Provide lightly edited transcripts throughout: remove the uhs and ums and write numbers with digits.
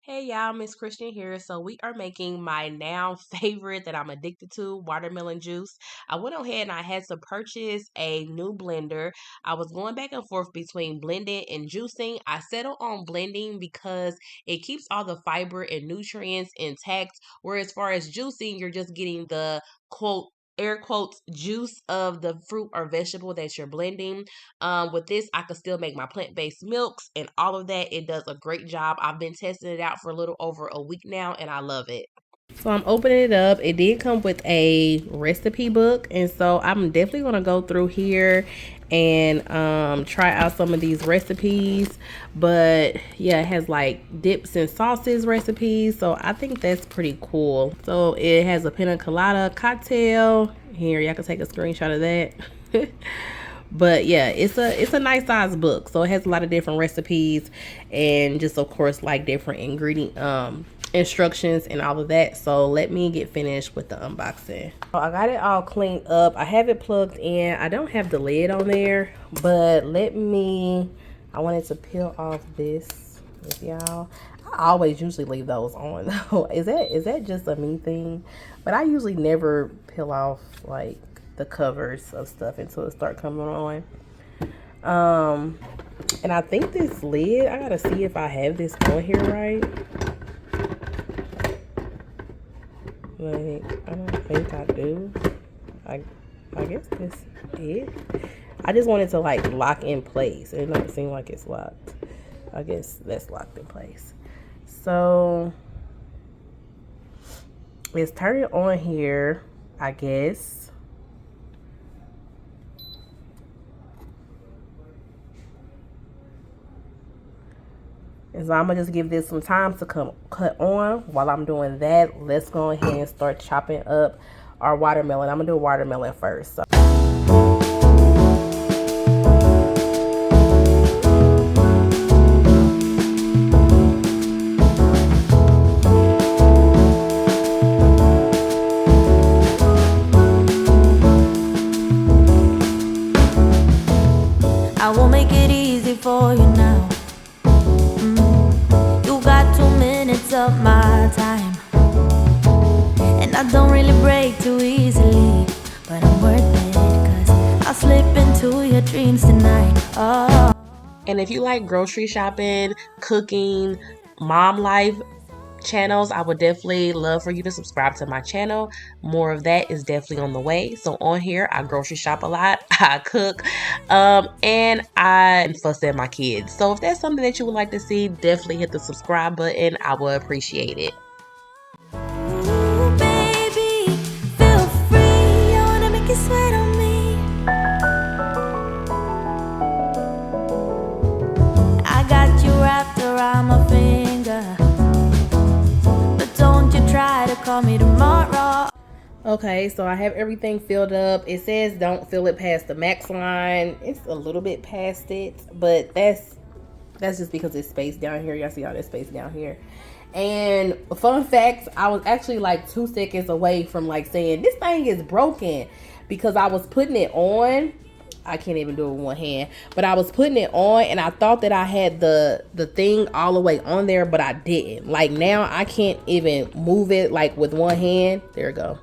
Hey y'all, Miss Christian here. So we are making my now favorite that I'm addicted to, watermelon juice. I went ahead and I had to purchase a new blender. I was going back and forth between blending and juicing. I settled on blending because it keeps all the fiber and nutrients intact. Whereas as far as juicing, you're just getting the quote air quotes juice of the fruit or vegetable that you're blending. With this, I could still make my plant-based milks and all of that. It does a great job. I've been testing it out for a little over a week now, and I love it. So I'm opening it up. It did come with a recipe book, and so I'm definitely gonna go through here and try out some of these recipes. But yeah, it has like dips and sauces recipes, so I think that's pretty cool. So it has a pina colada cocktail. Here, y'all can take a screenshot of that. But yeah, it's a nice size book, so it has a lot of different recipes and just of course like different ingredient instructions and all of that. So let me get finished with the unboxing. So I got it all cleaned up. I have it plugged in. I don't have the lid on there, but I wanted to peel off this with y'all. I always usually leave those on though. Is that just a me thing? But I usually never peel off like the covers of stuff until it start coming on. And I think this lid, I gotta see if I have this on here right. Like, I don't think I do. I guess this is it. I just wanted to like lock in place. It don't seem like it's locked. I guess that's locked in place. So it's turning on here, I guess. And so I'm gonna just give this some time to cut on. While I'm doing that, let's go ahead and start chopping up our watermelon. I'm gonna do watermelon first. So. I will make it easy for you now. You got 2 minutes of my time, and I don't really break too easily, but I'm worth it, 'cause I'll slip into your dreams tonight. Oh. And if you like grocery shopping, cooking, mom life channels, I would definitely love for you to subscribe to my channel. More of that is definitely on the way. So on here, I grocery shop a lot, I cook, and I fuss at my kids. So if that's something that you would like to see, definitely hit the subscribe button. I would appreciate it. Ooh, baby, feel free. I wanna make you sweat on me. I got you wrapped around my finger, but don't you try to call me tomorrow. Okay, so I have everything filled up. It says don't fill it past the max line. It's a little bit past it, but that's just because it's space down here. Y'all see all this space down here. And fun fact, I was actually like 2 seconds away from like saying this thing is broken, because I was putting it on. I can't even do it with one hand, but I was putting it on and I thought that I had the thing all the way on there, but I didn't. Like now I can't even move it like with one hand. There we go.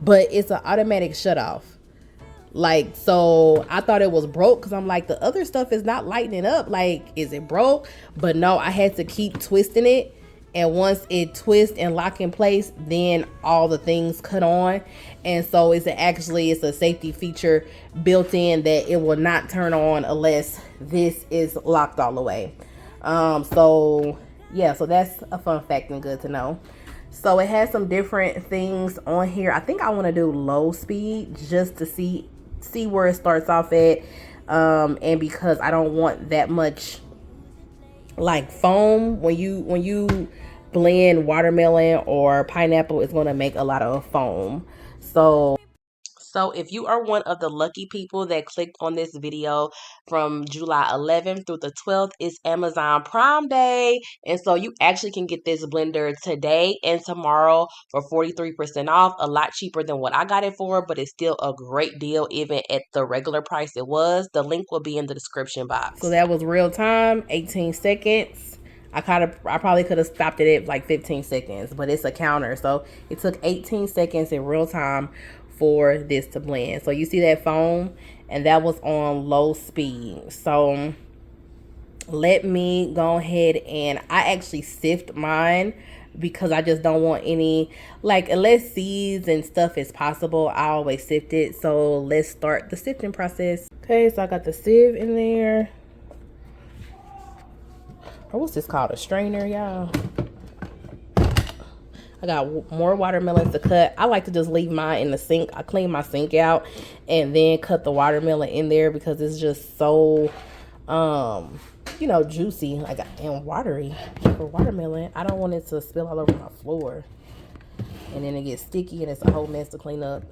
But it's an automatic shut off. Like, so I thought it was broke because I'm like, the other stuff is not lightening up. Like, is it broke? But no, I had to keep twisting it. And once it twists and lock in place, then all the things cut on. And so it's a safety feature built in that it will not turn on unless this is locked all the way. So yeah, so that's a fun fact and good to know. So it has some different things on here. I think I want to do low speed just to see where it starts off at, and because I don't want that much like foam. When you blend watermelon or pineapple, it's going to make a lot of foam. So if you are one of the lucky people that clicked on this video from July 11th through the 12th, it's Amazon Prime Day. And so you actually can get this blender today and tomorrow for 43% off, a lot cheaper than what I got it for, but it's still a great deal even at the regular price it was. The link will be in the description box. So that was real time, 18 seconds. I probably could have stopped it at like 15 seconds, but it's a counter. So it took 18 seconds in real time for this to blend. So you see that foam, and that was on low speed. So let me go ahead, and I actually sift mine because I just don't want any, like, unless seeds and stuff is possible, I always sift it. So let's start the sifting process. Okay, so I got the sieve in there. Or what's this called? A strainer, y'all. I got more watermelons to cut. I like to just leave mine in the sink. I clean my sink out and then cut the watermelon in there because it's just so juicy, like, and watery for watermelon. I don't want it to spill all over my floor and then it gets sticky and it's a whole mess to clean up.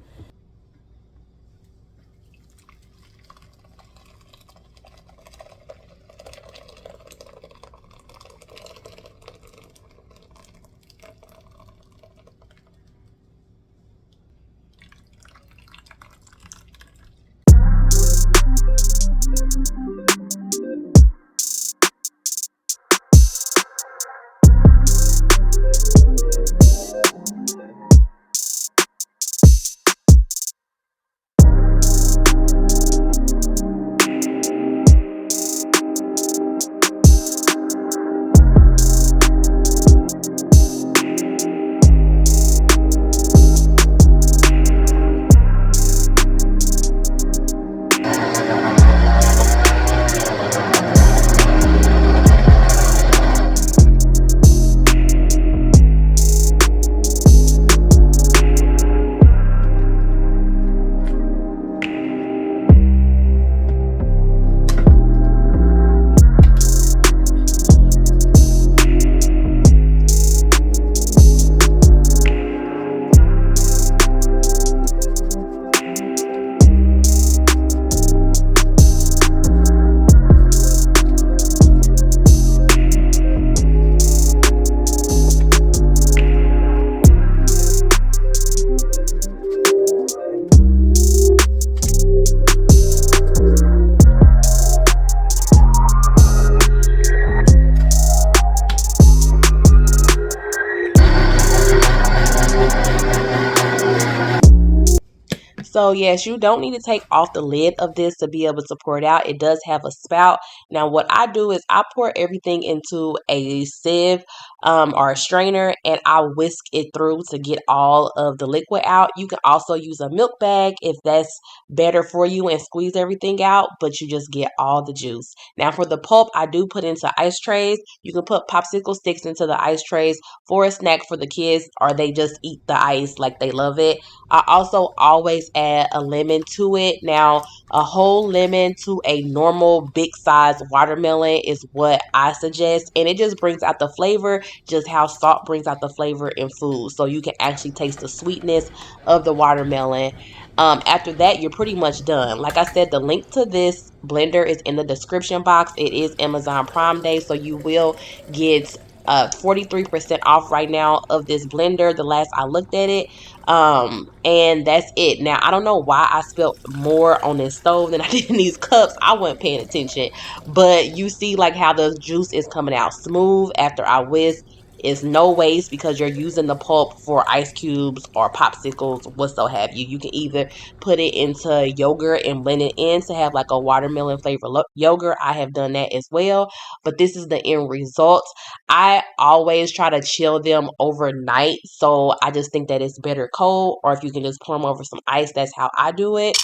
So yes, you don't need to take off the lid of this to be able to pour it out. It does have a spout. Now what I do is I pour everything into a sieve or a strainer, and I whisk it through to get all of the liquid out. You can also use a milk bag if that's better for you and squeeze everything out, but you just get all the juice. Now for the pulp, I do put into ice trays. You can put popsicle sticks into the ice trays for a snack for the kids, or they just eat the ice like they love it. I also always add a lemon to it. Now, a whole lemon to a normal big size watermelon is what I suggest. And it just brings out the flavor, just how salt brings out the flavor in food. So you can actually taste the sweetness of the watermelon. After that, you're pretty much done. Like I said, the link to this blender is in the description box. It is Amazon Prime Day, so you will get 43% off right now of this blender the last I looked at it. And that's it. Now I don't know why I spilled more on this stove than I did in these cups. I wasn't paying attention, but you see like how the juice is coming out smooth after I whisk. It's no waste because you're using the pulp for ice cubes or popsicles, what so have you. You can either put it into yogurt and blend it in to have like a watermelon flavor yogurt. I have done that as well, but this is the end result. I always try to chill them overnight, so I just think that it's better cold, or if you can just pour them over some ice, that's how I do it.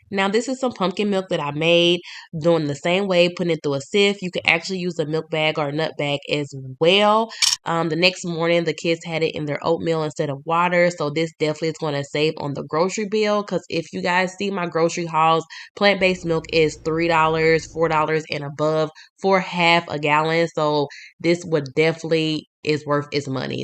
Now, this is some pumpkin milk that I made doing the same way, putting it through a sieve. You can actually use a milk bag or a nut bag as well. The next morning, the kids had it in their oatmeal instead of water. So this definitely is going to save on the grocery bill, because if you guys see my grocery hauls, plant-based milk is $3, $4 and above for half a gallon. So this would definitely is worth its money.